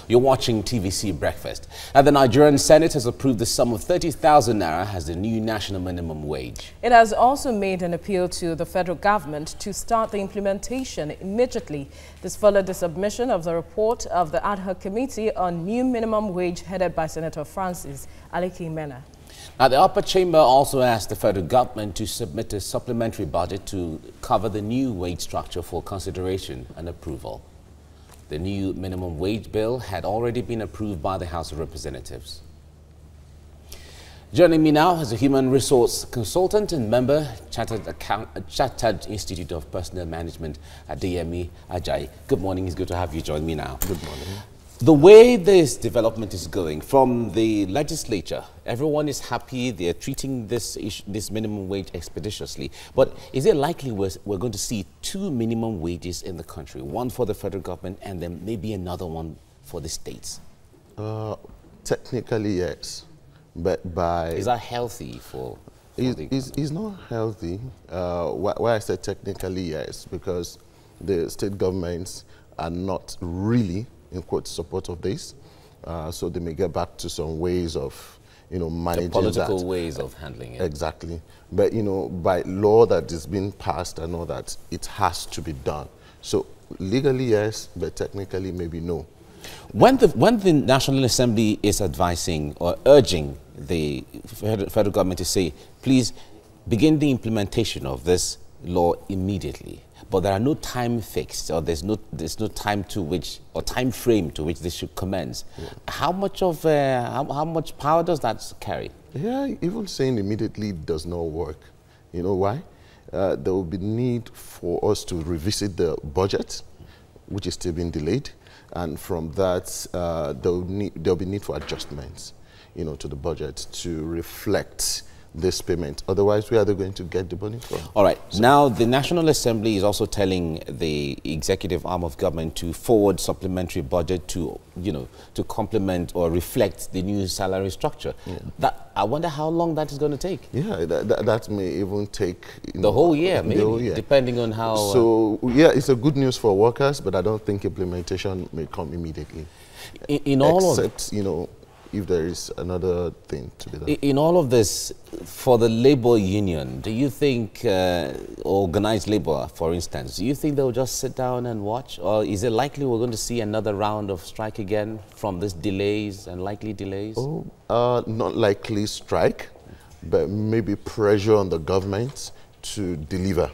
You're watching TVC Breakfast. Now, the Nigerian Senate has approved the sum of 30,000 naira as the new national minimum wage. It has also made an appeal to the federal government to start the implementation immediately. This followed the submission of the report of the ad hoc committee on new minimum wage headed by Senator Francis Aleki-Mena. Now, the upper chamber also asked the federal government to submit a supplementary budget to cover the new wage structure for consideration and approval. The new minimum wage bill had already been approved by the House of Representatives. Joining me now is a human resource consultant and member, Chartered Institute of Personnel Management, Adeyemi Ajayi. Good morning. It's good to have you join me now. Good morning. The way this development is going from the legislature, everyone is happy. They're treating this minimum wage expeditiously. But is it likely we're going to see two minimum wages in the country, one for the federal government and then maybe another one for the states? Technically, yes. But by... Is that healthy for It's not healthy. Why I said technically, yes, because the state governments are not really in quote support of this, so they may get back to some ways of, managing the political that. ways of handling it. Exactly, but by law that is being passed, I know that it has to be done. So legally yes, but technically maybe no. When the National Assembly is advising or urging the federal government to say, please begin the implementation of this law immediately, but there are no time fixed, or there's no time to which, or time frame to which this should commence. Yeah. How much power does that carry? Yeah, even saying immediately does not work. You know why? There will be need for us to revisit the budget, which is still being delayed, and from that there'll be need for adjustments, to the budget to reflect this payment. Otherwise, where are they going to get the money from? All right. So now, the National Assembly is also telling the executive arm of government to forward supplementary budget to, to complement or reflect the new salary structure. Yeah. I wonder how long that is going to take. Yeah, that may even take the whole year, maybe, the whole year, depending on how. So yeah, it's a good news for workers, but I don't think implementation may come immediately. Except if there is another thing to be done. In all of this, for the labor union, do you think, organized labor, for instance, do you think they'll just sit down and watch? Or is it likely we're going to see another round of strike again from these delays and likely delays? Not likely strike, but maybe pressure on the government to deliver.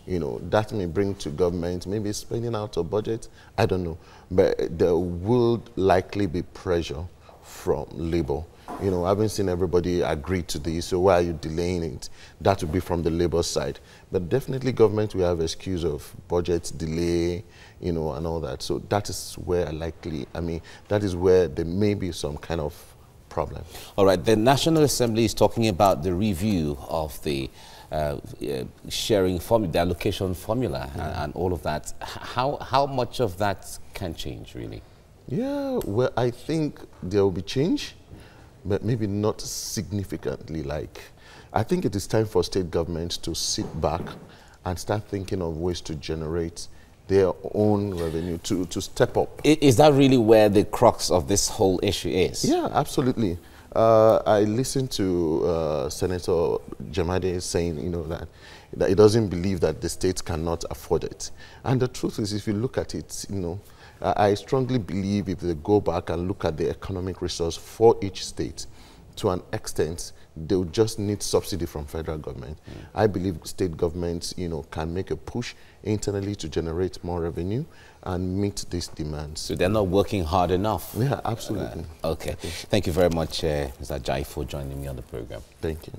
That may bring to government maybe spending out a budget, I don't know. But there will likely be pressure from labor. I haven't seen everybody agree to this, so why are you delaying it? That would be from the labor side. But definitely government will have excuse of budget delay, and all that. So that is where that is where there may be some kind of problem. All right, the National Assembly is talking about the review of the sharing formula, the allocation formula, and all of that. How much of that can change, really? Yeah, well, I think there will be change, but maybe not significantly. I think it is time for state governments to sit back and start thinking of ways to generate their own revenue, to step up. Is that really where the crux of this whole issue is? Yeah, absolutely. I listened to Senator Jamade saying, that he doesn't believe that the states cannot afford it. And the truth is, if you look at it, I strongly believe if they go back and look at the economic resource for each state, to an extent, they will just need subsidy from federal government. I believe state governments, can make a push internally to generate more revenue and meet these demands. So they're not working hard enough? Yeah, absolutely. Okay. Thank you very much, Mr. Ajayi, for joining me on the program. Thank you.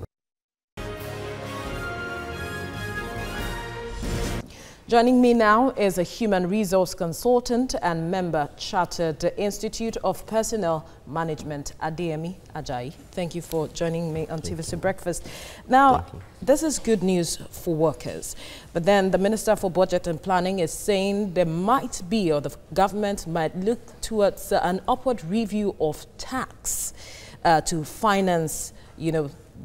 Joining me now is a human resource consultant and member, Chartered Institute of Personnel Management, Adeyemi Ajayi. Thank you for joining me on TVC Breakfast. Now, this is good news for workers, but then the Minister for Budget and Planning is saying there might be, or the government might look towards an upward review of tax to finance,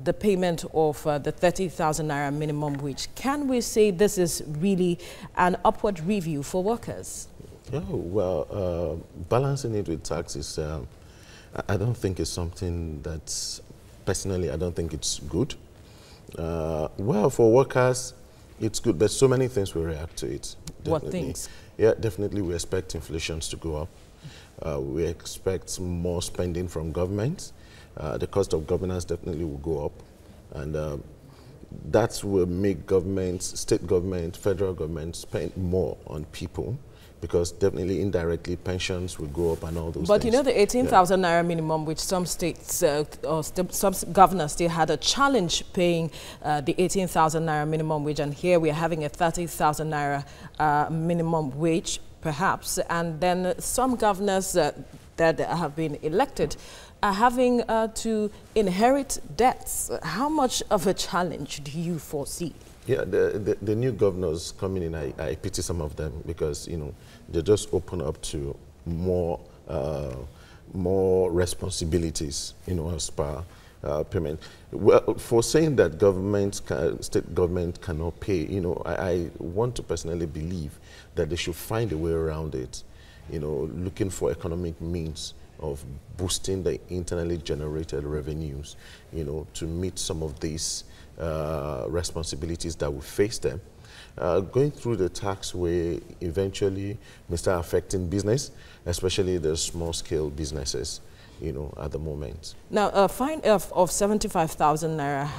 the payment of the 30,000 naira minimum wage. Can we say this is really an upward review for workers? Oh, well, balancing it with taxes, I don't think it's something that's, personally, I don't think it's good. Well, for workers, it's good, but so many things will react to it. Definitely. What things? Yeah, definitely we expect inflations to go up. We expect more spending from government. The cost of governance definitely will go up. And that will make governments, state government, federal government spend more on people, because definitely indirectly pensions will go up and all those but things. You know, the 18,000 naira minimum, which some states or some governors still had a challenge paying the 18,000 naira minimum wage, and here we are having a 30,000 naira minimum wage, perhaps, and then some governors that have been elected are having to inherit debts. How much of a challenge do you foresee? Yeah, the new governors coming in, I pity some of them, because, you know, they just open up to more responsibilities, you know, as per payment. Well, for saying that state government cannot pay, you know, I want to personally believe that they should find a way around it, you know, looking for economic means of boosting the internally generated revenues, you know, to meet some of these responsibilities that will face them. Going through the tax way eventually may start affecting business, especially the small-scale businesses, you know, at the moment. Now, a fine of 75,000 naira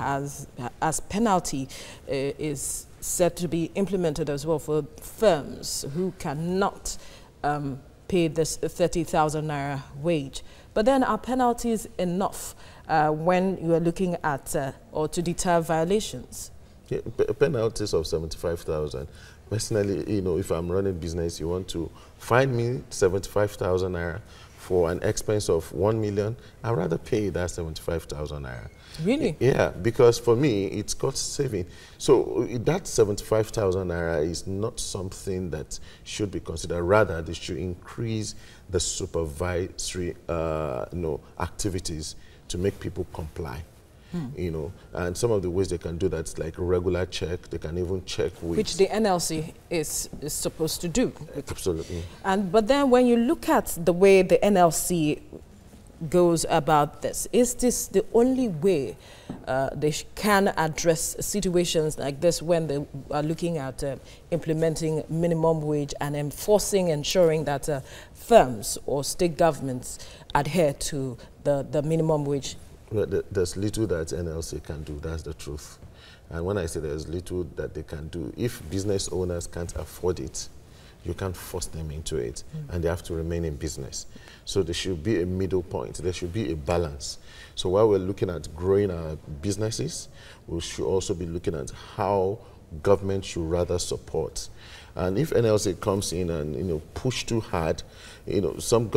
as penalty is set to be implemented as well for firms who cannot pay this 30,000 naira wage. But then are penalties enough when you are looking at or to deter violations? Yeah, penalties of 75,000. Personally, you know, if I'm running business, you want to fine me 75,000 naira for an expense of 1 million, I'd rather pay that 75,000 naira. Really? Yeah, because for me, it's cost saving. So that 75,000 naira is not something that should be considered. Rather, they should increase the supervisory activities to make people comply. You know, and some of the ways they can do that is like a regular check. They can even check with... Which the NLC is supposed to do. Absolutely. But then when you look at the way the NLC goes about this, is this the only way they can address situations like this when they are looking at implementing minimum wage and ensuring that firms or state governments adhere to the minimum wage? Well, there's little that NLC can do, that's the truth. And when I say there's little that they can do, if business owners can't afford it, you can't force them into it, and they have to remain in business. So there should be a middle point, there should be a balance. So while we're looking at growing our businesses, we should also be looking at how government should rather support. And if NLC comes in and, you know, push too hard, you know, some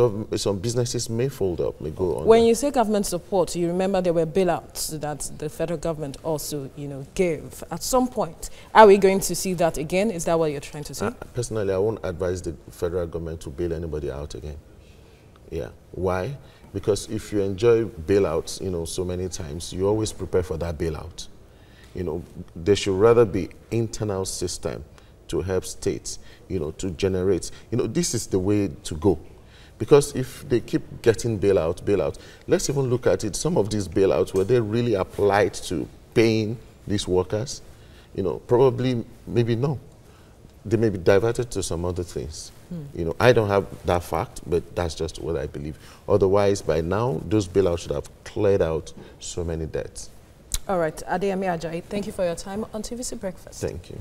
businesses may fold up, may go on. When you say government support, you remember there were bailouts that the federal government also, you know, gave. At some point, are we going to see that again? Is that what you're trying to say? Personally, I won't advise the federal government to bail anybody out again. Yeah. Why? Because if you enjoy bailouts, you know, so many times, you always prepare for that bailout. You know, there should rather be internal system to help states, you know, to generate. You know, this is the way to go. Because if they keep getting bailout, let's even look at it. Some of these bailouts, were they really applied to paying these workers? You know, probably, maybe no. They may be diverted to some other things. You know, I don't have that fact, but that's just what I believe. Otherwise, by now, those bailouts should have cleared out so many debts. All right, Adeyemi Ajayi, thank you for your time on TVC Breakfast. Thank you.